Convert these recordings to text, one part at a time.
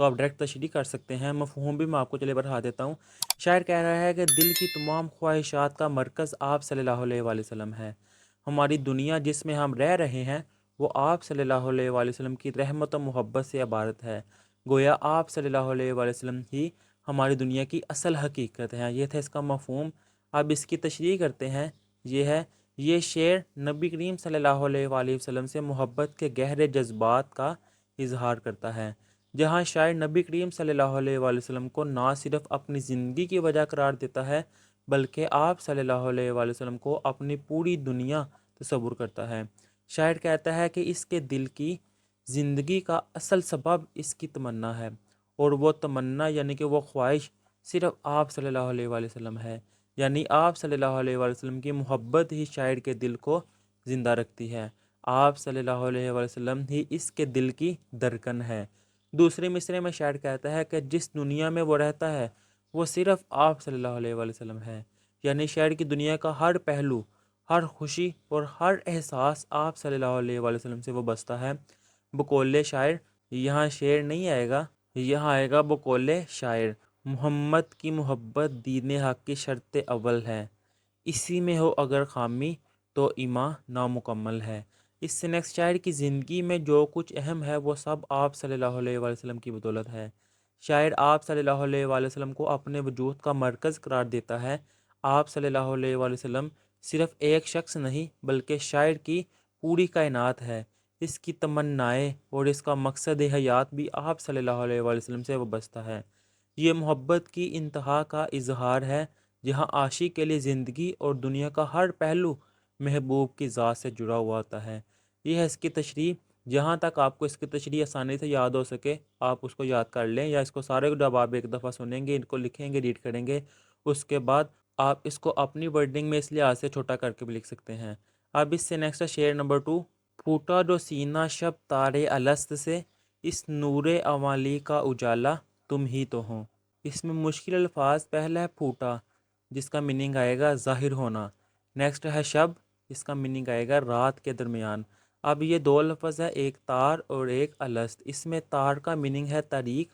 تو آپ ڈائریکٹ تشریح کر سکتے ہیں، مفہوم بھی میں آپ کو چلے بتا دیتا ہوں۔ شاعر کہہ رہا ہے کہ دل کی تمام خواہشات کا مرکز آپ صلی اللہ علیہ وآلہ وسلم ہے۔ ہماری دنیا جس میں ہم رہ رہے ہیں وہ آپ صلی اللہ علیہ وآلہ وسلم کی رحمت و محبت سے عبارت ہے۔ گویا آپ صلی اللہ علیہ وآلہ وسلم ہی ہماری دنیا کی اصل حقیقت ہے۔ یہ تھا اس کا مفہوم۔ اب اس کی تشریح کرتے ہیں۔ یہ ہے، یہ شعر نبی کریم صلی اللہ علیہ وآلہ وسلم سے محبت کے گہرے جذبات کا اظہار کرتا ہے۔ جہاں شاعر نبی کریم صلی اللہ علیہ وآلہ وسلم کو نہ صرف اپنی زندگی کی وجہ قرار دیتا ہے بلکہ آپ صلی اللہ علیہ وآلہ وسلم کو اپنی پوری دنیا تصور کرتا ہے۔ شاعر کہتا ہے کہ اس کے دل کی زندگی کا اصل سبب اس کی تمنا ہے، اور وہ تمنا یعنی کہ وہ خواہش صرف آپ صلی اللہ علیہ وآلہ وسلم ہے۔ یعنی آپ صلی اللہ علیہ وآلہ وسلم کی محبت ہی شاعر کے دل کو زندہ رکھتی ہے۔ آپ صلی اللہ علیہ وآلہ وسلم ہی اس کے دل کی دھڑکن ہے۔ دوسرے مصرعے میں شاعر کہتا ہے کہ جس دنیا میں وہ رہتا ہے وہ صرف آپ صلی اللہ علیہ وآلہ وسلم ہے۔ یعنی شاعر کی دنیا کا ہر پہلو، ہر خوشی اور ہر احساس آپ صلی اللہ علیہ وآلہ وسلم سے وابستہ ہے۔ بقول شاعر، یہاں شعر نہیں آئے گا، یہاں آئے گا بقول شاعر۔ محمد کی محبت دین حق کی شرط اول ہے، اسی میں ہو اگر خامی تو ایمان نامکمل ہے۔ اس سے نیکسٹ، شاعر کی زندگی میں جو کچھ اہم ہے وہ سب آپ صلی اللہ علیہ وآلہ وسلم کی بدولت ہے۔ شاعر آپ صلی اللہ علیہ وآلہ وسلم کو اپنے وجود کا مرکز قرار دیتا ہے۔ آپ صلی اللہ علیہ وآلہ وسلم صرف ایک شخص نہیں بلکہ شاعر کی پوری کائنات ہے۔ اس کی تمنائیں اور اس کا مقصد حیات بھی آپ صلی اللہ علیہ وآلہ وسلم سے وابستہ ہے۔ یہ محبت کی انتہا کا اظہار ہے، جہاں عاشق کے لیے زندگی اور دنیا کا ہر پہلو محبوب کی ذات سے جڑا ہوا ہوتا ہے۔ یہ ہے اس کی تشریح۔ جہاں تک آپ کو اس کی تشریح آسانی سے یاد ہو سکے آپ اس کو یاد کر لیں، یا اس کو سارے جب آپ ایک دفعہ سنیں گے، ان کو لکھیں گے، ریڈ کریں گے، اس کے بعد آپ اس کو اپنی ورڈنگ میں اس لحاظ سے چھوٹا کر کے بھی لکھ سکتے ہیں۔ اب اس سے نیکسٹ ہے شعر نمبر 2۔ پھوٹا جو سینہ شب تارے الست سے، اس نور اوالی کا اجالا تم ہی تو ہو۔ اس میں مشکل الفاظ، پہلا ہے پھوٹا جس کا میننگ آئے گا ظاہر ہونا، نیکسٹ ہے شب، اس کا میننگ آئے گا رات کے درمیان۔ اب یہ دو لفظ ہے، ایک تار اور ایک الست۔ اس میں تار کا میننگ ہے طریق،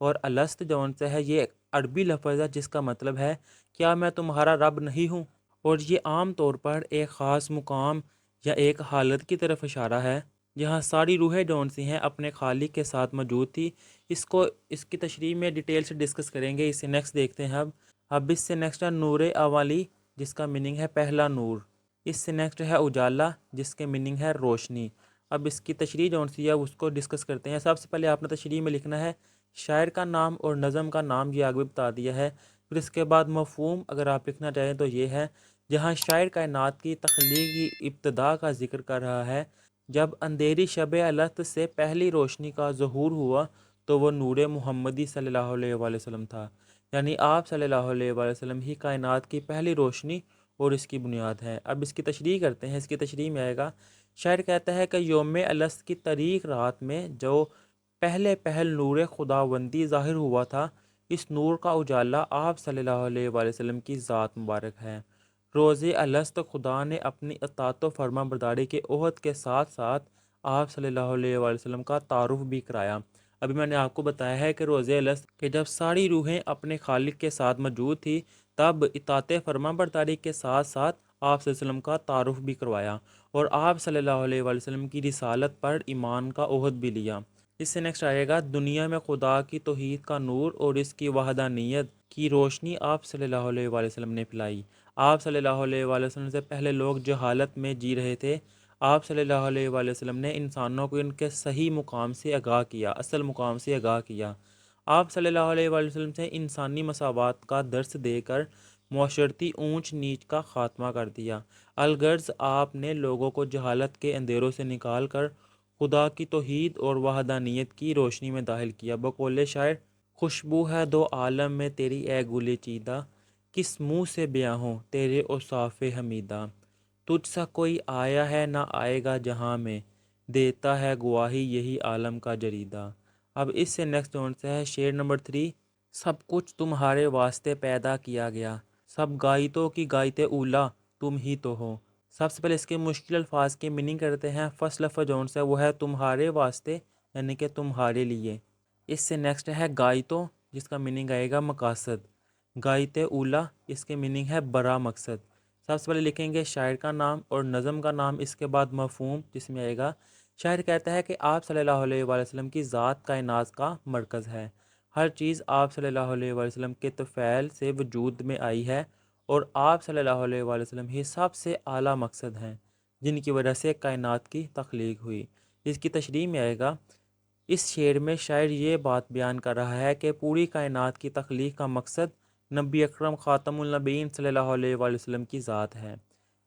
اور الست جون سے ہے یہ عربی لفظ ہے جس کا مطلب ہے کیا میں تمہارا رب نہیں ہوں، اور یہ عام طور پر ایک خاص مقام یا ایک حالت کی طرف اشارہ ہے جہاں ساری روحیں جون سی ہیں اپنے خالق کے ساتھ موجود تھی۔ اس کی تشریح میں ڈیٹیل سے ڈسکس کریں گے۔ اس سے نیکسٹ دیکھتے ہیں اب اس سے نیکسٹ ہے نور اوالی جس کا میننگ ہے پہلا نور۔ اس سے نیکسٹ ہے اجالا جس کے میننگ ہے روشنی۔ اب اس کی تشریح جون سی ہے اس کو ڈسکس کرتے ہیں۔ سب سے پہلے آپ نے تشریح میں لکھنا ہے شاعر کا نام اور نظم کا نام، یہ آگے بتا دیا ہے۔ پھر اس کے بعد مفہوم اگر آپ لکھنا چاہیں تو یہ ہے، جہاں شاعر کائنات کی تخلیقی ابتدا کا ذکر کر رہا ہے، جب اندھیری شب الست سے پہلی روشنی کا ظہور ہوا تو وہ نور محمدی صلی اللہ علیہ وآلہ وسلم تھا۔ یعنی آپ صلی اللہ علیہ وآلہ وسلم ہی کائنات کی پہلی روشنی اور اس کی بنیاد ہے۔ اب اس کی تشریح کرتے ہیں۔ اس کی تشریح میں آئے گا، شاعر کہتا ہے کہ یوم الست کی تاریک رات میں جو پہل نور خداوندی ظاہر ہوا تھا، اس نور کا اجالا آپ صلی اللہ علیہ وآلہ وسلم کی ذات مبارک ہے۔ روز الست خدا نے اپنی اطاعت و فرما برداری کے عہد کے ساتھ ساتھ آپ صلی اللہ علیہ وآلہ وسلم کا تعارف بھی کرایا۔ ابھی میں نے آپ کو بتایا ہے کہ روز الست کہ جب ساری روحیں اپنے خالق کے ساتھ موجود تھی تب اطاعت فرما برداری کے ساتھ ساتھ آپ صلی اللہ علیہ وسلم کا تعارف بھی کروایا، اور آپ صلی اللہ علیہ وآلہ وسلم کی رسالت پر ایمان کا عہد بھی لیا۔ اس سے نیکسٹ آئے گا، دنیا میں خدا کی توحید کا نور اور اس کی وحدانیت کی روشنی آپ صلی اللہ علیہ وآلہ وسلم نے پھیلائی۔ آپ صلی اللہ علیہ وآلہ وسلم سے پہلے لوگ جہالت میں جی رہے تھے۔ آپ صلی اللہ علیہ وآلہ وسلم نے انسانوں کو ان کے صحیح مقام سے آگاہ کیا، اصل مقام سے آگاہ کیا۔ آپ صلی اللہ علیہ وآلہ وسلم سے انسانی مساوات کا درس دے کر معاشرتی اونچ نیچ کا خاتمہ کر دیا۔ الغرض آپ نے لوگوں کو جہالت کے اندھیروں سے نکال کر خدا کی توحید اور وحدانیت کی روشنی میں داخل کیا۔ بقول شاعر، خوشبو ہے دو عالم میں تیری اے گل چیدہ، کس منہ سے بیاں ہوں تیرے اوصاف حمیدہ، تجھ سا کوئی آیا ہے نہ آئے گا جہاں میں، دیتا ہے گواہی یہی عالم کا جریدہ۔ اب اس سے نیکسٹ جون سے ہے شعر نمبر 3۔ سب کچھ تمہارے واسطے پیدا کیا گیا، سب گائتوں کی گائت اولا تم ہی تو ہو۔ سب سے پہلے اس کے مشکل الفاظ کی میننگ کرتے ہیں۔ فرسٹ لفظ جون سے وہ ہے تمہارے واسطے، یعنی کہ تمہارے لیے۔ اس سے نیکسٹ ہے غایتوں، جس کا میننگ آئے گا مقاصد۔ غایت اولا، اس کے میننگ ہے بڑا مقصد۔ سب سے پہلے لکھیں گے شاعر کا نام اور نظم کا نام، اس کے بعد مفہوم جس میں آئے گا۔ شاعر کہتا ہے کہ آپ صلی اللہ علیہ وآلہ وسلم کی ذات کائنات کا مرکز ہے، ہر چیز آپ صلی اللہ علیہ وآلہ وسلم کے طفیل سے وجود میں آئی ہے، اور آپ صلی اللہ علیہ وآلہ وسلم ہی سب سے اعلیٰ مقصد ہیں جن کی وجہ سے کائنات کی تخلیق ہوئی۔ اس کی تشریح میں آئے گا، اس شعر میں شاعر یہ بات بیان کر رہا ہے کہ پوری کائنات کی تخلیق کا مقصد نبی اکرم خاتم النبیین صلی اللہ علیہ وآلہ وسلم کی ذات ہے۔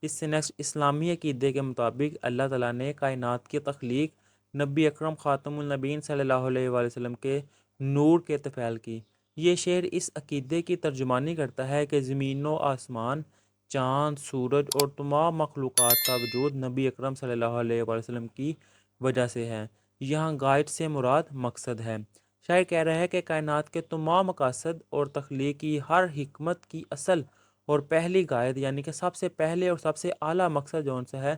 اس سے نیکسٹ اسلامی عقیدے کے مطابق اللہ تعالیٰ نے کائنات کی تخلیق نبی اکرم خاتم النبیین صلی اللہ علیہ وآلہ وسلم کے نور کے طفیل کی۔ یہ شعر اس عقیدے کی ترجمانی کرتا ہے کہ زمین و آسمان، چاند، سورج اور تمام مخلوقات کا وجود نبی اکرم صلی اللہ علیہ وآلہ وسلم کی وجہ سے ہے۔ یہاں غائط سے مراد مقصد ہے۔ شاعر کہہ رہا ہے کہ کائنات کے تمام مقاصد اور تخلیق کی ہر حکمت کی اصل اور پہلی غائط، یعنی کہ سب سے پہلے اور سب سے اعلیٰ مقصد جون سا ہے،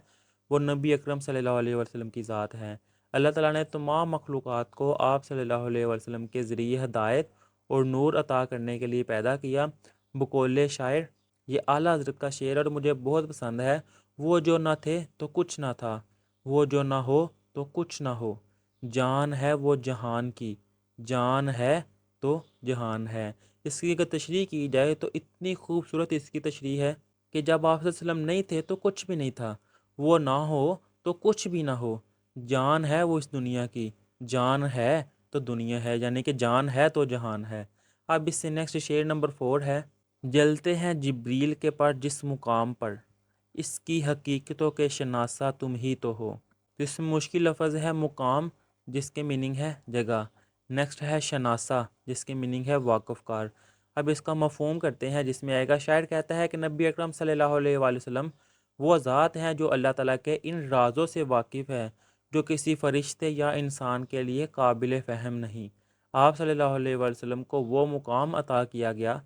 وہ نبی اکرم صلی اللہ علیہ وسلم کی ذات ہے۔ اللہ تعالیٰ نے تمام مخلوقات کو آپ صلی اللہ علیہ وسلم کے ذریعے ہدایت اور نور عطا کرنے کے لیے پیدا کیا۔ بقول شاعر، یہ اعلیٰ حضرت کا شعر اور مجھے بہت پسند ہے۔ وہ جو نہ تھے تو کچھ نہ تھا، وہ جو نہ ہو تو کچھ نہ ہو، جان ہے وہ جہان کی، جان ہے تو جہان ہے۔ اس کی اگر تشریح کی جائے تو اتنی خوبصورت اس کی تشریح ہے کہ جب آپ صلی اللہ علیہ وسلم نہیں تھے تو کچھ بھی نہیں تھا، وہ نہ ہو تو کچھ بھی نہ ہو، جان ہے وہ اس دنیا کی، جان ہے تو دنیا ہے، یعنی کہ جان ہے تو جہان ہے۔ اب اس سے نیکسٹ شعر نمبر 4 ہے، جلتے ہیں جبریل کے پر جس مقام پر، اس کی حقیقتوں کے شناسہ تم ہی تو ہو۔ اس میں مشکل لفظ ہے مقام، جس کے میننگ ہے جگہ۔ نیکسٹ ہے شناسہ، جس کے میننگ ہے واقف کار۔ اب اس کا مفہوم کرتے ہیں جس میں آئے گا۔ شاعر کہتا ہے کہ نبی اکرم صلی اللہ علیہ وآلہ وسلم وہ ذات ہیں جو اللہ تعالیٰ کے ان رازوں سے واقف ہے جو کسی فرشتے یا انسان کے لیے قابل فہم نہیں۔ آپ صلی اللہ علیہ وآلہ وسلم کو وہ مقام عطا کیا گیا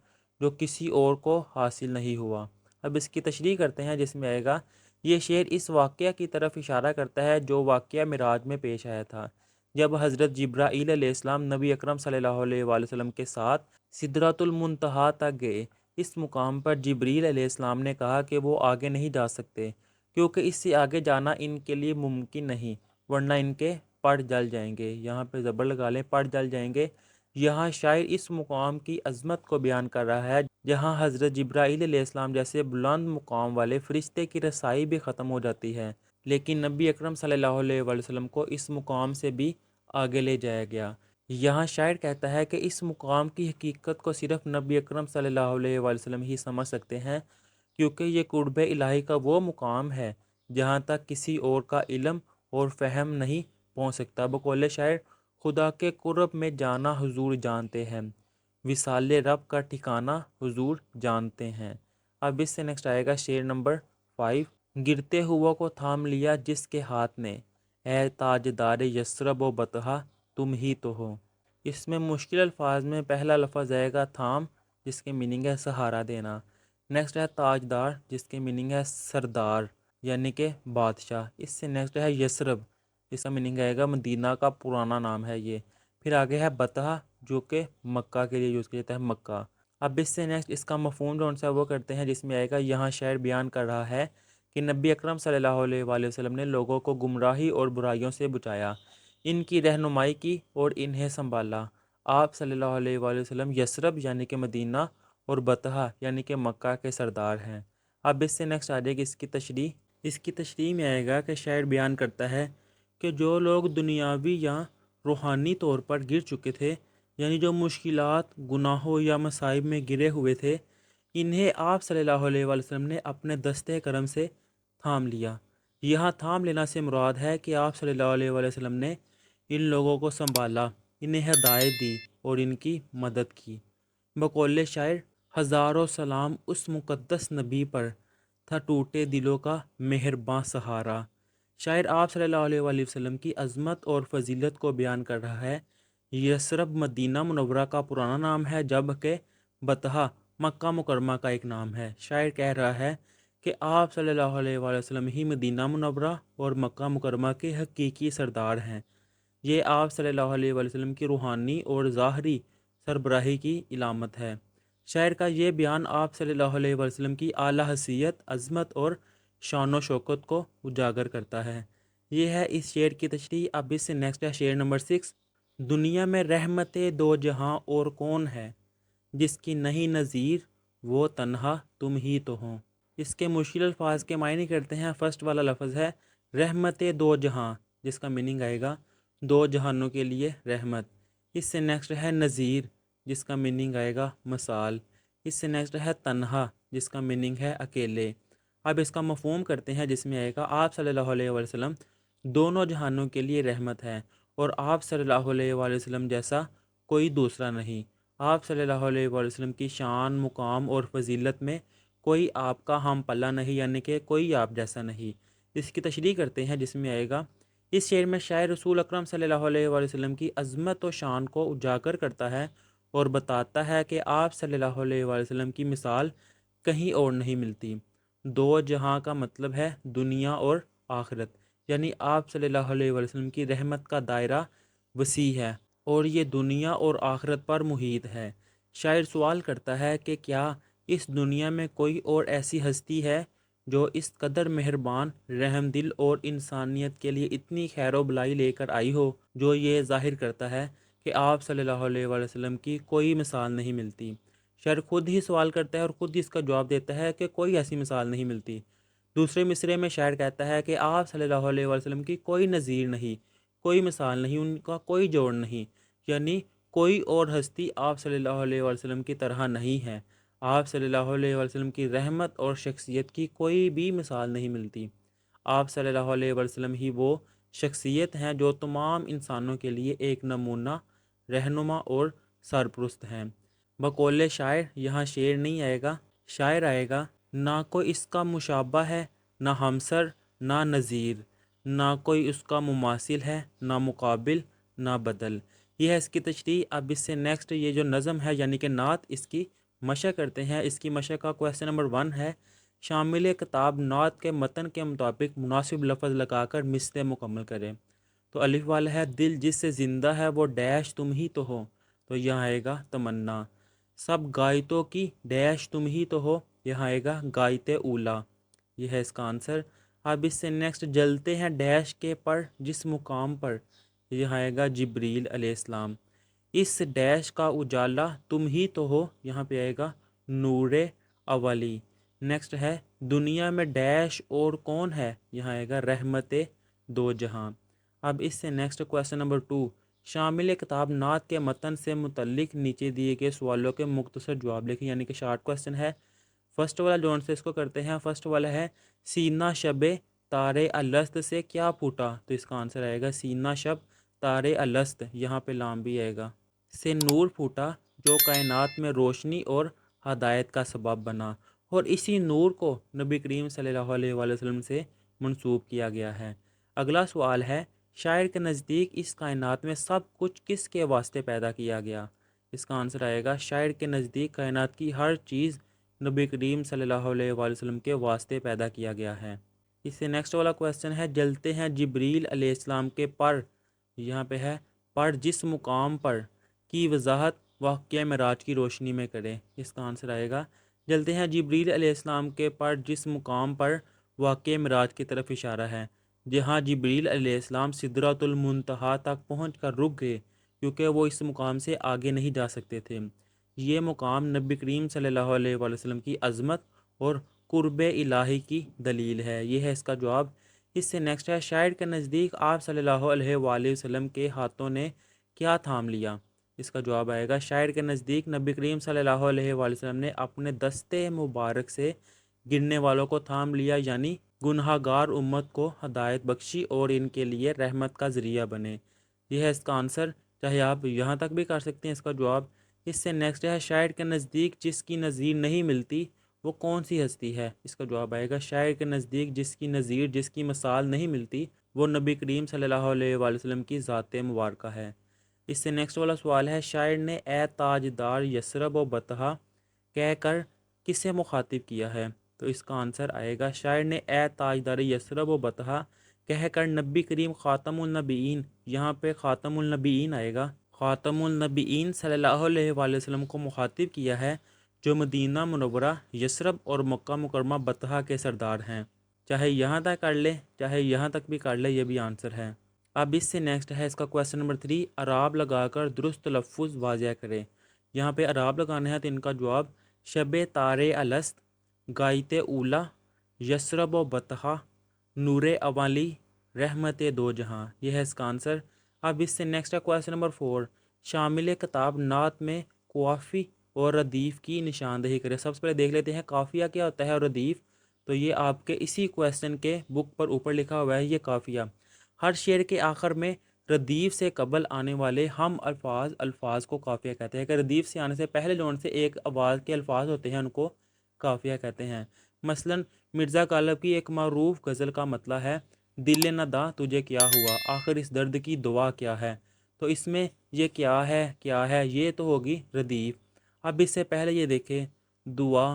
جو کسی اور کو حاصل نہیں ہوا۔ اب اس کی تشریح کرتے ہیں جس میں آئے گا، یہ شعر اس واقعہ کی طرف اشارہ کرتا ہے جو واقعہ معراج میں پیش آیا تھا، جب حضرت جبرائیل علیہ السلام نبی اکرم صلی اللہ علیہ وآلہ وسلم کے ساتھ سدرۃ المنتہا تک گئے۔ اس مقام پر جبریل علیہ السلام نے کہا کہ وہ آگے نہیں جا سکتے کیونکہ اس سے آگے جانا ان کے لیے ممکن نہیں، ورنہ ان کے پڑ جل جائیں گے۔ یہاں پہ زبر لگا لیں، پڑ جل جائیں گے۔ یہاں شاعر اس مقام کی عظمت کو بیان کر رہا ہے جہاں حضرت جبرائیل علیہ السلام جیسے بلند مقام والے فرشتے کی رسائی بھی ختم ہو جاتی ہے، لیکن نبی اکرم صلی اللہ علیہ وآلہ وسلم کو اس مقام سے بھی آگے لے جایا گیا۔ یہاں شاعر کہتا ہے کہ اس مقام کی حقیقت کو صرف نبی اکرم صلی اللہ علیہ وآلہ وسلم ہی سمجھ سکتے ہیں، کیونکہ یہ قرب الہی کا وہ مقام ہے جہاں تک کسی اور کا علم اور فہم نہیں پہنچ سکتا۔ بقول شاعر، خدا کے قرب میں جانا حضور جانتے ہیں، وصال رب کا ٹھکانہ حضور جانتے ہیں۔ اب اس سے نیکسٹ آئے گا شعر نمبر 5، گرتے ہوا کو تھام لیا جس کے ہاتھ نے، اے تاجدار یثرب و بطحہ تم ہی تو ہو۔ اس میں مشکل الفاظ میں پہلا لفظ آئے گا تھام، جس کے میننگ ہے سہارا دینا۔ نیکسٹ ہے تاجدار، جس کے میننگ ہے سردار یعنی کہ بادشاہ۔ اس سے نیکسٹ ہے یثرب، اس کا میننگ آئے گا مدینہ کا پرانا نام ہے یہ۔ پھر آگے ہے بطحہ، جو کہ مکہ کے لیے یوز کیا جاتا ہے، مکہ۔ اب اس سے نیکسٹ اس کا مفہوم جو سا وہ کرتے ہیں جس میں آئے گا، یہاں شاعر بیان کر رہا ہے کہ نبی اکرم صلی اللہ علیہ وآلہ وسلم نے لوگوں کو گمراہی اور برائیوں سے بچایا، ان کی رہنمائی کی اور انہیں سنبھالا۔ آپ صلی اللہ علیہ وآلہ وسلم یثرب یعنی کہ مدینہ اور بطحہ یعنی کہ مکہ کے سردار ہیں۔ اب اس سے نیکسٹ آ جائے گی اس کی تشریح۔ اس کی تشریح میں آئے گا کہ شاعر بیان کرتا ہے کہ جو لوگ دنیاوی یا روحانی طور پر گر چکے تھے، یعنی جو مشکلات، گناہوں یا مصائب میں گرے ہوئے تھے، انہیں آپ صلی اللہ علیہ وآلہ وسلم نے اپنے دستے کرم سے تھام لیا۔ یہاں تھام لینا سے مراد ہے کہ آپ صلی اللہ علیہ وآلہ وسلم نے ان لوگوں کو سنبھالا، انہیں ہدایت دی اور ان کی مدد کی۔ بقول شاعر، ہزاروں سلام اس مقدس نبی پر، تھا ٹوٹے دلوں کا مہرباں سہارا۔ شاعر آپ صلی اللہ علیہ وآلہ وسلم کی عظمت اور فضیلت کو بیان کر رہا ہے۔ یثرب مدینہ منورہ کا پرانا نام ہے، جبکہ بطحہ مکہ مکرمہ کا ایک نام ہے۔ شاعر کہہ رہا ہے کہ آپ صلی اللہ علیہ وآلہ وسلم ہی مدینہ منورہ اور مکہ مکرمہ کے حقیقی سردار ہیں۔ یہ آپ صلی اللہ علیہ وسلم کی روحانی اور ظاہری سربراہی کی علامت ہے۔ شاعر کا یہ بیان آپ صلی اللہ علیہ وسلم کی اعلیٰ حیثیت، عظمت اور شان و شوکت کو اجاگر کرتا ہے۔ یہ ہے اس شعر کی تشریح۔ اب اس سے نیکسٹ ہے شعر نمبر 6۔ دنیا میں رحمت دو جہاں اور کون ہے، جس کی نہیں نظیر وہ تنہا تم ہی تو ہو۔ اس کے مشکل الفاظ کے معنی کرتے ہیں۔ فرسٹ والا لفظ ہے رحمت دو جہاں، جس کا میننگ آئے گا دو جہانوں کے لیے رحمت۔ اس سے نیکسٹ ہے نظیر، جس کا میننگ آئے گا مثال۔ اس سے نیکسٹ ہے تنہا، جس کا میننگ ہے اکیلے۔ اب اس کا مفہوم کرتے ہیں، جس میں آئے گا آپ صلی اللہ علیہ وسلم دونوں جہانوں کے لیے رحمت ہے، اور آپ صلی اللہ علیہ وسلم جیسا کوئی دوسرا نہیں۔ آپ صلی اللہ علیہ وسلم کی شان، مقام اور فضیلت میں کوئی آپ کا ہم پلہ نہیں، یعنی کہ کوئی آپ جیسا نہیں۔ اس کی تشریح کرتے ہیں، جس میں آئے گا اس شعر میں شاعر رسول اکرم صلی اللہ علیہ وسلم کی عظمت و شان کو اجاگر کرتا ہے اور بتاتا ہے کہ آپ صلی اللہ علیہ وسلم کی مثال کہیں اور نہیں ملتی۔ دو جہاں کا مطلب ہے دنیا اور آخرت، یعنی آپ صلی اللہ علیہ وسلم کی رحمت کا دائرہ وسیع ہے اور یہ دنیا اور آخرت پر محیط ہے۔ شاعر سوال کرتا ہے کہ کیا اس دنیا میں کوئی اور ایسی ہستی ہے جو اس قدر مہربان، رحم دل اور انسانیت کے لیے اتنی خیر و بلائی لے کر آئی ہو، جو یہ ظاہر کرتا ہے کہ آپ صلی اللہ علیہ وسلم کی کوئی مثال نہیں ملتی۔ شاعر خود ہی سوال کرتا ہے اور خود ہی اس کا جواب دیتا ہے کہ کوئی ایسی مثال نہیں ملتی۔ دوسرے مصرعے میں شاعر کہتا ہے کہ آپ صلی اللہ علیہ وسلم کی کوئی نظیر نہیں، کوئی مثال نہیں، ان کا کوئی جوڑ نہیں، یعنی کوئی اور ہستی آپ صلی اللہ علیہ وسلم کی طرح نہیں ہے۔ آپ صلی اللہ علیہ وسلم کی رحمت اور شخصیت کی کوئی بھی مثال نہیں ملتی۔ آپ صلی اللہ علیہ وسلم ہی وہ شخصیت ہیں جو تمام انسانوں کے لیے ایک نمونہ، رہنما اور سرپرست ہیں۔ بقول شاعر یہاں شعر نہیں آئے گا، شاعر آئے گا۔ نہ کوئی اس کا مشابہ ہے، نہ ہمسر، نہ نظیر، نہ کوئی اس کا مماثل ہے، نہ مقابل، نہ بدل۔ یہ ہے اس کی تشریح۔ اب اس سے نیکسٹ یہ جو نظم ہے یعنی کہ نعت، اس کی مشق کرتے ہیں۔ اس کی مشق کا کویسچن نمبر 1 ہے شامل کتاب نعت کے متن کے مطابق مناسب لفظ لگا کر مصرع مکمل کریں۔ تو الف والا ہے دل جس سے زندہ ہے وہ ڈیش تم ہی تو ہو، تو یہاں آئے گا تمنا۔ سب غائتوں کی ڈیش تم ہی تو ہو، یہاں آئے گا غائت اولا۔ یہ ہے اس کا آنسر۔ اب اس سے نیکسٹ جلتے ہیں ڈیش کے پر جس مقام پر، یہاں آئے گا جبریل علیہ السلام۔ اس ڈیش کا اجالا تم ہی تو ہو، یہاں پہ آئے گا نور اولی۔ نیکسٹ ہے دنیا میں ڈیش اور کون ہے، یہاں آئے گا رحمت دو جہاں۔ اب اس سے نیکسٹ کویسچن نمبر 2 شامل کتاب نعت کے متن سے متعلق نیچے دیے گئے سوالوں کے مختصر جواب لکھیں، یعنی کہ شارٹ کویسچن ہے۔ فرسٹ والا جو آنسر اس کو کرتے ہیں، فرسٹ والا ہے سینہ شب تارے الست سے کیا پھوٹا، تو اس کا آنسر آئے گا سینہ شب تارے الست، یہاں پہ لام بھی آئے گا، سے نور پھوٹا جو کائنات میں روشنی اور ہدایت کا سبب بنا، اور اسی نور کو نبی کریم صلی اللہ علیہ وسلم سے منسوب کیا گیا ہے۔ اگلا سوال ہے شاعر کے نزدیک اس کائنات میں سب کچھ کس کے واسطے پیدا کیا گیا، اس کا آنسر آئے گا شاعر کے نزدیک کائنات کی ہر چیز نبی کریم صلی اللہ علیہ وسلم کے واسطے پیدا کیا گیا ہے۔ اس سے نیکسٹ والا کویسچن ہے جلتے ہیں جبریل علیہ السلام کے پر، یہاں پہ ہے پر جس مقام پر کی وضاحت واقعہ معراج کی روشنی میں کریں، اس کا آنسر آئے گا جلتے ہیں جبریل علیہ السلام کے پر جس مقام پر واقعہ معراج کی طرف اشارہ ہے، جہاں جبریل علیہ السلام سدرۃ المنتہا تک پہنچ کر رک گئے کیونکہ وہ اس مقام سے آگے نہیں جا سکتے تھے۔ یہ مقام نبی کریم صلی اللہ علیہ وسلم کی عظمت اور قرب الہی کی دلیل ہے۔ یہ ہے اس کا جواب۔ اس سے نیکسٹ ہے شاعر کے نزدیک آپ صلی اللہ علیہ وآلہ وسلم کے ہاتھوں نے کیا تھام لیا، اس کا جواب آئے گا شاعر کے نزدیک نبی کریم صلی اللہ علیہ وآلہ وسلم نے اپنے دستے مبارک سے گرنے والوں کو تھام لیا، یعنی گناہ گار امت کو ہدایت بخشی اور ان کے لیے رحمت کا ذریعہ بنے۔ یہ ہے اس کا آنسر، چاہے آپ یہاں تک بھی کر سکتے ہیں اس کا جواب۔ اس سے نیکسٹ ہے شاعر کے نزدیک جس کی نظیر نہیں ملتی وہ کون سی ہستی ہے، اس کا جواب آئے گا شاعر کے نزدیک جس کی نظیر، جس کی مثال نہیں ملتی وہ نبی کریم صلی اللہ علیہ وآلہ وسلم کی ذات مبارکہ ہے۔ اس سے نیکسٹ والا سوال ہے شاعر نے اے تاجدار یثرب و بطحا کہہ کر کسے مخاطب کیا ہے، تو اس کا آنسر آئے گا شاعر نے اے تاجدار یثرب و بطحا کہہ کر نبی کریم خاتم النبیین، یہاں پہ خاتم النبیین آئے گا، خاتم النبیین صلی اللہ علیہ وآلہ وسلم کو مخاطب کیا ہے جو مدینہ منورہ، یثرب اور مکہ مکرمہ بطحہ کے سردار ہیں۔ چاہے یہاں تک کر لے چاہے یہاں تک بھی کر لے، یہ بھی آنسر ہے۔ اب اس سے نیکسٹ ہے اس کا کویسچن نمبر 3، اعراب لگا کر درست تلفظ واضح کرے۔ یہاں پہ اعراب لگانے ہیں تو ان کا جواب شب تار الست، گایت اولا، یثرب و بطحہ، نور اوالی، رحمت دو جہاں، یہ ہے اس کا آنسر۔ اب اس سے نیکسٹ ہے کویسچن نمبر 4، شامل کتاب نعت میں قافی اور ردیف کی نشاندہی کرے۔ سب سے پہلے دیکھ لیتے ہیں قافیہ کیا ہوتا ہے اور ردیف، تو یہ آپ کے اسی کویسچن کے بک پر اوپر لکھا ہوا ہے، یہ قافیہ۔ ہر شعر کے آخر میں ردیف سے قبل آنے والے ہم الفاظ کو قافیہ کہتے ہیں، کہ ردیف سے آنے سے پہلے جو ان سے ایک آواز کے الفاظ ہوتے ہیں ان کو قافیہ کہتے ہیں۔ مثلا مرزا غالب کی ایک معروف غزل کا مطلع ہے دل ندا تجھے کیا ہوا، آخر اس درد کی دعا کیا ہے، تو اس میں یہ کیا ہے یہ تو ہوگی ردیف۔ اب اس سے پہلے یہ دیکھیں دعا،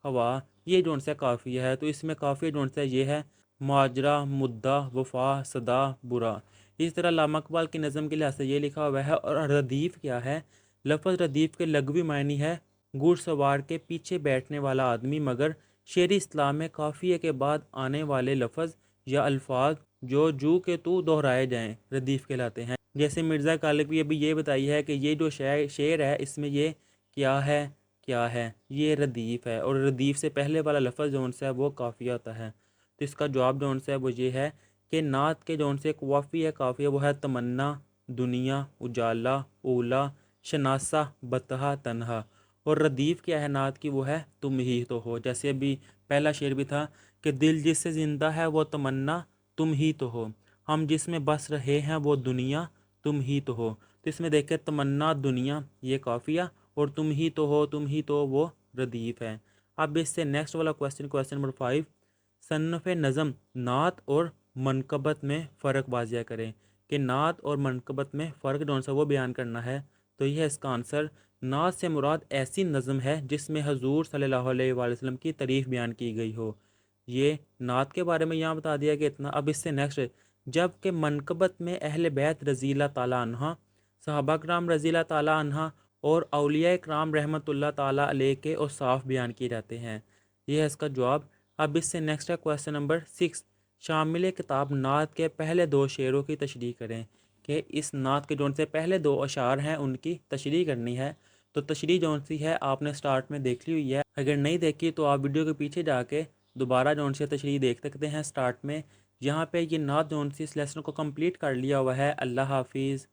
ہوا، یہ جو ان سے قافیہ ہے، تو اس میں قافیہ جو ان سے یہ ہے ماجرا، مدعا، وفا، صدا، برا۔ اس طرح علامہ اقبال کی نظم کے لحاظ سے یہ لکھا ہوا ہے۔ اور ردیف کیا ہے؟ لفظ ردیف کے لغوی معنی ہے گھڑ سوار کے پیچھے بیٹھنے والا آدمی، مگر شعری اصطلاح میں قافیے کے بعد آنے والے لفظ یا الفاظ جو کہ تو دہرائے جائیں ردیف کہلاتے ہیں۔ جیسے مرزا غالب کی ابھی یہ بتائی ہے کہ یہ جو شعر ہے اس میں یہ کیا ہے یہ ردیف ہے، اور ردیف سے پہلے والا لفظ جو ان سے ہے وہ قافیہ ہوتا ہے۔ تو اس کا جواب جو ان سے ہے وہ یہ ہے کہ نعت کے جو ان سے قافی ہے قافیہ وہ ہے تمنا، دنیا، اجالا، اولا، شناسہ، بطحہ، تنہا، اور ردیف کیا ہے نعت کی وہ ہے تم ہی تو ہو۔ جیسے ابھی پہلا شعر بھی تھا کہ دل جس سے زندہ ہے وہ تمنا تم ہی تو ہو، ہم جس میں بس رہے ہیں وہ دنیا تم ہی تو ہو۔ تو اس میں دیکھیں تمنا، دنیا یہ قافیہ، اور تم ہی تو وہ ردیف ہے۔ اب اس سے نیکسٹ والا کویسچن نمبر 5، صنف نظم نعت اور منقبت میں فرق واضح کریں، کہ نعت اور منقبت میں فرق جو سا وہ بیان کرنا ہے۔ تو یہ ہے اس کا آنسر، نعت سے مراد ایسی نظم ہے جس میں حضور صلی اللہ علیہ وآلہ وسلم کی تعریف بیان کی گئی ہو۔ یہ نعت کے بارے میں یہاں بتا دیا کہ اتنا۔ اب اس سے نیکسٹ، جب کہ منقبت میں اہل بیت رضی اللہ تعالیٰ عنہ، صحابہ کرام رضی اللہ تعالیٰ عنہ اور اولیاء کرام رحمۃ اللہ تعالیٰ علیہ کے اوصاف بیان کیے جاتے ہیں۔ یہ ہے اس کا جواب۔ اب اس سے نیکسٹ ہے کویسچن نمبر 6، شامل کتاب نعت کے پہلے 2 شعروں کی تشریح کریں، کہ اس نعت کے جو ان سے پہلے 2 اشعار ہیں ان کی تشریح کرنی ہے۔ تو تشریح جو سی ہے آپ نے سٹارٹ میں دیکھ لی ہوئی ہے، اگر نہیں دیکھی تو آپ ویڈیو کے پیچھے جا کے دوبارہ جو سے تشریح دیکھ سکتے ہیں سٹارٹ میں۔ یہاں پہ یہ نعت جو سی اس لیسن کو کمپلیٹ کر لیا ہوا ہے۔ اللہ حافظ۔